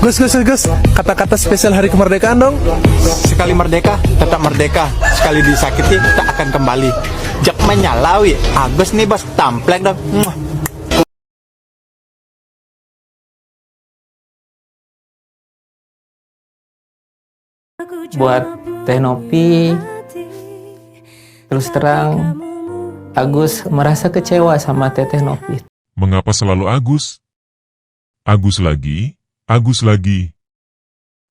Gus, kata-kata spesial hari kemerdekaan dong. Sekali merdeka, tetap merdeka. Sekali disakiti, tak akan kembali. Jak menyalawi, Agus nih bos, tamplek dong. Buat Teh Nopi, terus terang Agus merasa kecewa sama Teteh Nopi. Mengapa selalu Agus? Agus lagi, Agus lagi.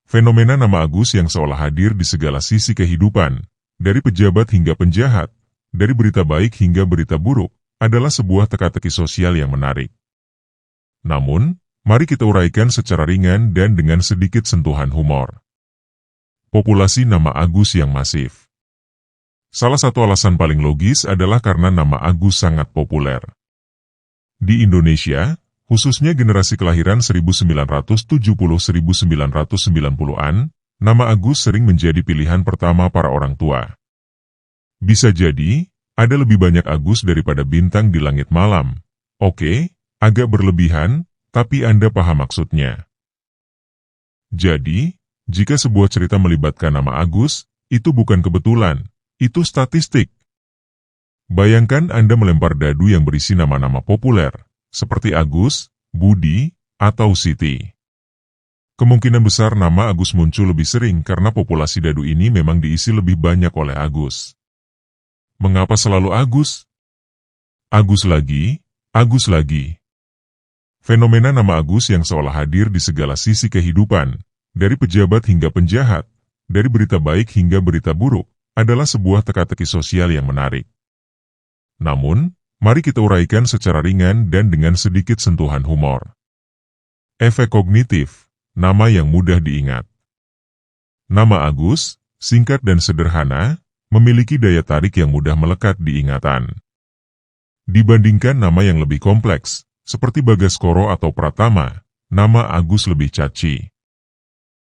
Fenomena nama Agus yang seolah hadir di segala sisi kehidupan, dari pejabat hingga penjahat, dari berita baik hingga berita buruk, adalah sebuah teka-teki sosial yang menarik. Namun, mari kita uraikan secara ringan dan dengan sedikit sentuhan humor. Populasi nama Agus yang masif. Salah satu alasan paling logis adalah karena nama Agus sangat populer. Di Indonesia, khususnya generasi kelahiran 1970-1990-an, nama Agus sering menjadi pilihan pertama para orang tua. Bisa jadi, ada lebih banyak Agus daripada bintang di langit malam. Oke, agak berlebihan, tapi Anda paham maksudnya. Jadi, jika sebuah cerita melibatkan nama Agus, itu bukan kebetulan, itu statistik. Bayangkan Anda melempar dadu yang berisi nama-nama populer, seperti Agus, Budi, atau Siti. Kemungkinan besar nama Agus muncul lebih sering karena populasi dadu ini memang diisi lebih banyak oleh Agus. Mengapa selalu Agus? Agus lagi, Agus lagi. Fenomena nama Agus yang seolah hadir di segala sisi kehidupan, dari pejabat hingga penjahat, dari berita baik hingga berita buruk, adalah sebuah teka-teki sosial yang menarik. Namun, mari kita uraikan secara ringan dan dengan sedikit sentuhan humor. Efek kognitif, nama yang mudah diingat. Nama Agus, singkat dan sederhana, memiliki daya tarik yang mudah melekat di ingatan. Dibandingkan nama yang lebih kompleks, seperti Bagaskoro atau Pratama, nama Agus lebih caci.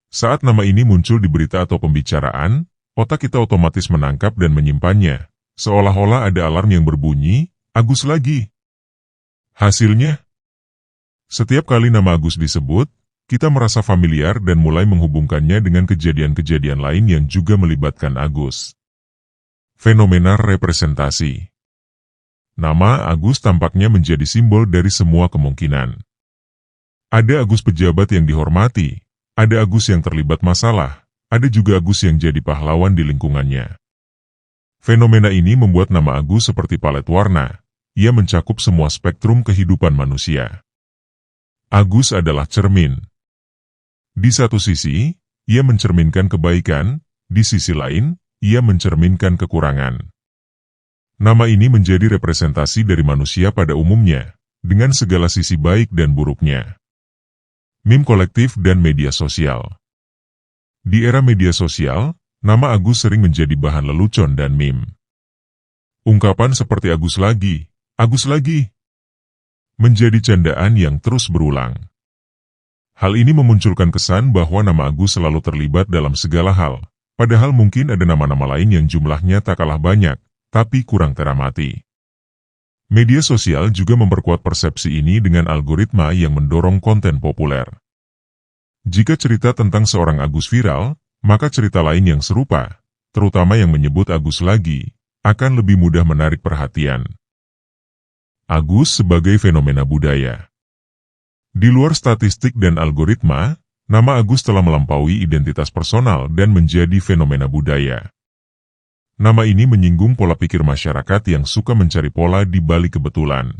Saat nama ini muncul di berita atau pembicaraan, otak kita otomatis menangkap dan menyimpannya, seolah-olah ada alarm yang berbunyi, Agus lagi. Hasilnya, setiap kali nama Agus disebut, kita merasa familiar dan mulai menghubungkannya dengan kejadian-kejadian lain yang juga melibatkan Agus. Fenomena representasi. Nama Agus tampaknya menjadi simbol dari semua kemungkinan. Ada Agus pejabat yang dihormati, ada Agus yang terlibat masalah, ada juga Agus yang jadi pahlawan di lingkungannya. Fenomena ini membuat nama Agus seperti palet warna, ia mencakup semua spektrum kehidupan manusia. Agus adalah cermin. Di satu sisi, ia mencerminkan kebaikan, di sisi lain, ia mencerminkan kekurangan. Nama ini menjadi representasi dari manusia pada umumnya, dengan segala sisi baik dan buruknya. Meme kolektif dan media sosial. Di era media sosial, nama Agus sering menjadi bahan lelucon dan meme. Ungkapan seperti Agus lagi, menjadi candaan yang terus berulang. Hal ini memunculkan kesan bahwa nama Agus selalu terlibat dalam segala hal, padahal mungkin ada nama-nama lain yang jumlahnya tak kalah banyak, tapi kurang teramati. Media sosial juga memperkuat persepsi ini dengan algoritma yang mendorong konten populer. Jika cerita tentang seorang Agus viral, maka cerita lain yang serupa, terutama yang menyebut Agus lagi, akan lebih mudah menarik perhatian. Agus sebagai fenomena budaya. Di luar statistik dan algoritma, nama Agus telah melampaui identitas personal dan menjadi fenomena budaya. Nama ini menyinggung pola pikir masyarakat yang suka mencari pola di balik kebetulan.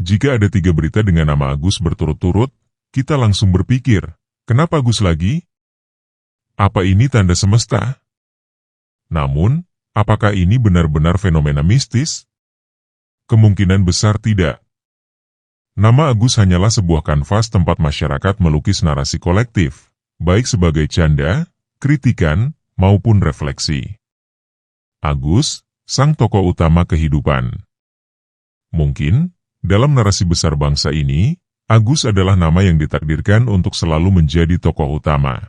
Jika ada 3 berita dengan nama Agus berturut-turut, kita langsung berpikir, kenapa Agus lagi? Apa ini tanda semesta? Namun, apakah ini benar-benar fenomena mistis? Kemungkinan besar tidak. Nama Agus hanyalah sebuah kanvas tempat masyarakat melukis narasi kolektif, baik sebagai canda, kritikan, maupun refleksi. Agus, sang tokoh utama kehidupan. Mungkin, dalam narasi besar bangsa ini, Agus adalah nama yang ditakdirkan untuk selalu menjadi tokoh utama.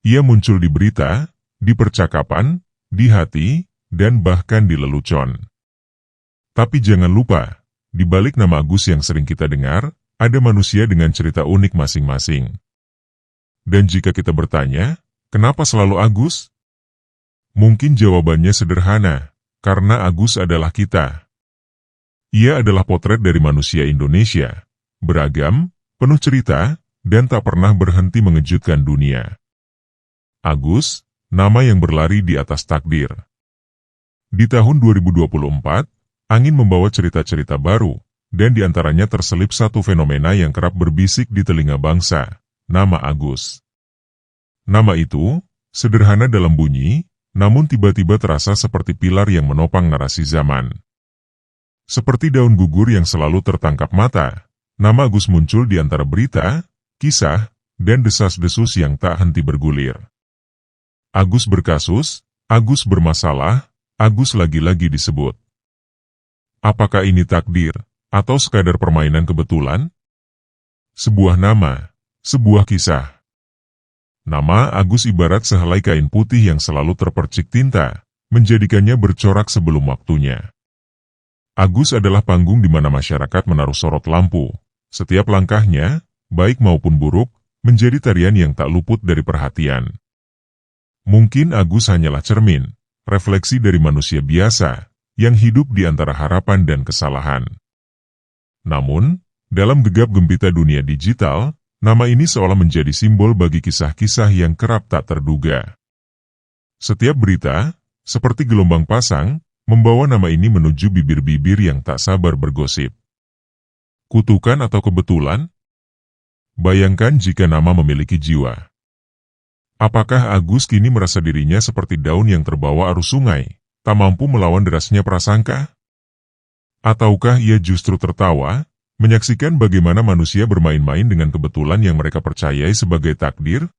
Ia muncul di berita, di percakapan, di hati, dan bahkan di lelucon. Tapi jangan lupa, di balik nama Agus yang sering kita dengar, ada manusia dengan cerita unik masing-masing. Dan jika kita bertanya, kenapa selalu Agus? Mungkin jawabannya sederhana, karena Agus adalah kita. Ia adalah potret dari manusia Indonesia, beragam, penuh cerita, dan tak pernah berhenti mengejutkan dunia. Agus, nama yang berlari di atas takdir. Di tahun 2024, angin membawa cerita-cerita baru, dan diantaranya terselip satu fenomena yang kerap berbisik di telinga bangsa, nama Agus. Nama itu, sederhana dalam bunyi, namun tiba-tiba terasa seperti pilar yang menopang narasi zaman. Seperti daun gugur yang selalu tertangkap mata, nama Agus muncul di antara berita, kisah, dan desas-desus yang tak henti bergulir. Agus berkasus, Agus bermasalah, Agus lagi-lagi disebut. Apakah ini takdir, atau sekadar permainan kebetulan? Sebuah nama, sebuah kisah. Nama Agus ibarat sehelai kain putih yang selalu terpercik tinta, menjadikannya bercorak sebelum waktunya. Agus adalah panggung di mana masyarakat menaruh sorot lampu. Setiap langkahnya, baik maupun buruk, menjadi tarian yang tak luput dari perhatian. Mungkin Agus hanyalah cermin, refleksi dari manusia biasa, yang hidup di antara harapan dan kesalahan. Namun, dalam gegap gempita dunia digital, nama ini seolah menjadi simbol bagi kisah-kisah yang kerap tak terduga. Setiap berita, seperti gelombang pasang, membawa nama ini menuju bibir-bibir yang tak sabar bergosip. Kutukan atau kebetulan? Bayangkan jika nama memiliki jiwa. Apakah Agus kini merasa dirinya seperti daun yang terbawa arus sungai, tak mampu melawan derasnya prasangka? Ataukah ia justru tertawa, menyaksikan bagaimana manusia bermain-main dengan kebetulan yang mereka percayai sebagai takdir?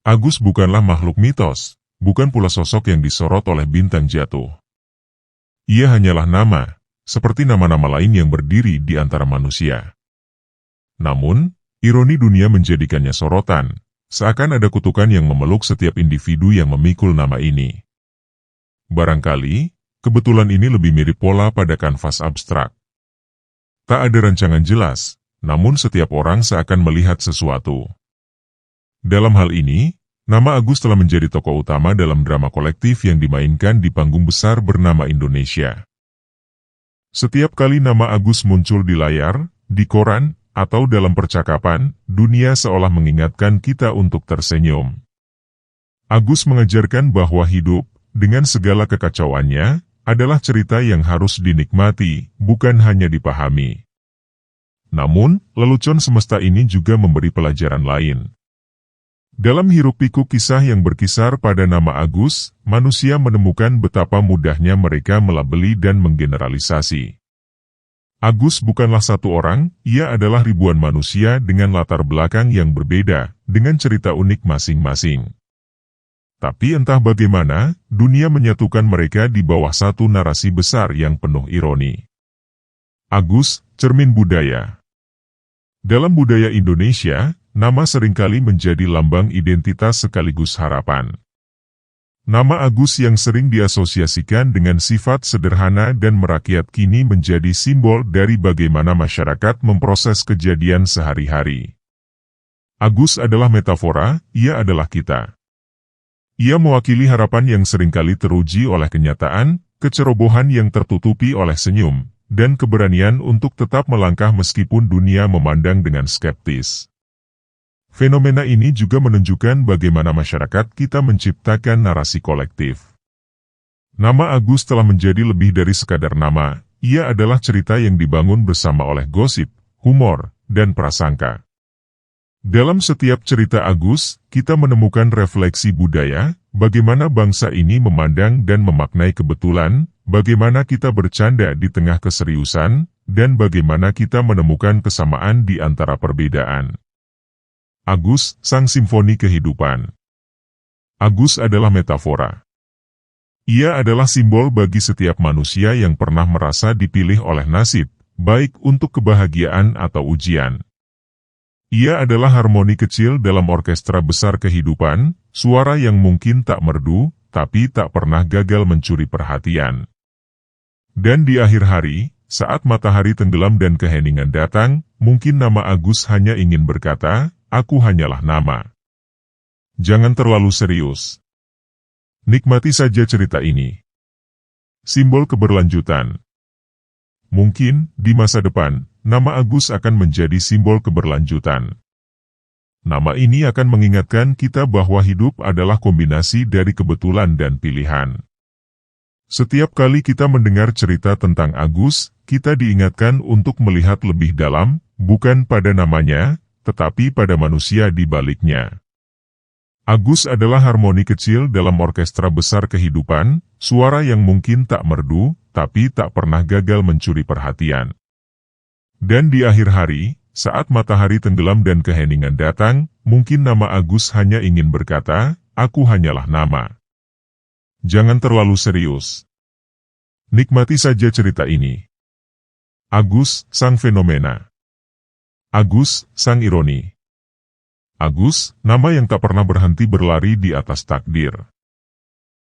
Agus bukanlah makhluk mitos, bukan pula sosok yang disorot oleh bintang jatuh. Ia hanyalah nama, seperti nama-nama lain yang berdiri di antara manusia. Namun, ironi dunia menjadikannya sorotan, seakan ada kutukan yang memeluk setiap individu yang memikul nama ini. Barangkali, kebetulan ini lebih mirip pola pada kanvas abstrak. Tak ada rancangan jelas, namun setiap orang seakan melihat sesuatu. Dalam hal ini, nama Agus telah menjadi tokoh utama dalam drama kolektif yang dimainkan di panggung besar bernama Indonesia. Setiap kali nama Agus muncul di layar, di koran, atau dalam percakapan, dunia seolah mengingatkan kita untuk tersenyum. Agus mengajarkan bahwa hidup, dengan segala kekacauannya, adalah cerita yang harus dinikmati, bukan hanya dipahami. Namun, lelucon semesta ini juga memberi pelajaran lain. Dalam hiruk-pikuk kisah yang berkisar pada nama Agus, manusia menemukan betapa mudahnya mereka melabeli dan menggeneralisasi. Agus bukanlah satu orang, ia adalah ribuan manusia dengan latar belakang yang berbeda, dengan cerita unik masing-masing. Tapi entah bagaimana, dunia menyatukan mereka di bawah satu narasi besar yang penuh ironi. Agus, cermin budaya. Dalam budaya Indonesia, nama seringkali menjadi lambang identitas sekaligus harapan. Nama Agus yang sering diasosiasikan dengan sifat sederhana dan merakyat kini menjadi simbol dari bagaimana masyarakat memproses kejadian sehari-hari. Agus adalah metafora, ia adalah kita. Ia mewakili harapan yang seringkali teruji oleh kenyataan, kecerobohan yang tertutupi oleh senyum, dan keberanian untuk tetap melangkah meskipun dunia memandang dengan skeptis. Fenomena ini juga menunjukkan bagaimana masyarakat kita menciptakan narasi kolektif. Nama Agus telah menjadi lebih dari sekadar nama, ia adalah cerita yang dibangun bersama oleh gosip, humor, dan prasangka. Dalam setiap cerita Agus, kita menemukan refleksi budaya, bagaimana bangsa ini memandang dan memaknai kebetulan, bagaimana kita bercanda di tengah keseriusan, dan bagaimana kita menemukan kesamaan di antara perbedaan. Agus, sang simfoni kehidupan. Agus adalah metafora. Ia adalah simbol bagi setiap manusia yang pernah merasa dipilih oleh nasib, baik untuk kebahagiaan atau ujian. Ia adalah harmoni kecil dalam orkestra besar kehidupan, suara yang mungkin tak merdu, tapi tak pernah gagal mencuri perhatian. Dan di akhir hari, saat matahari tenggelam dan keheningan datang, mungkin nama Agus hanya ingin berkata, aku hanyalah nama. Jangan terlalu serius. Nikmati saja cerita ini. Simbol keberlanjutan. Mungkin, di masa depan, nama Agus akan menjadi simbol keberlanjutan. Nama ini akan mengingatkan kita bahwa hidup adalah kombinasi dari kebetulan dan pilihan. Setiap kali kita mendengar cerita tentang Agus, kita diingatkan untuk melihat lebih dalam, bukan pada namanya, tetapi pada manusia di baliknya. Agus adalah harmoni kecil dalam orkestra besar kehidupan, suara yang mungkin tak merdu, tapi tak pernah gagal mencuri perhatian. Dan di akhir hari, saat matahari tenggelam dan keheningan datang, mungkin nama Agus hanya ingin berkata, "Aku hanyalah nama." Jangan terlalu serius. Nikmati saja cerita ini. Agus, sang fenomena. Agus, sang ironi. Agus, nama yang tak pernah berhenti berlari di atas takdir.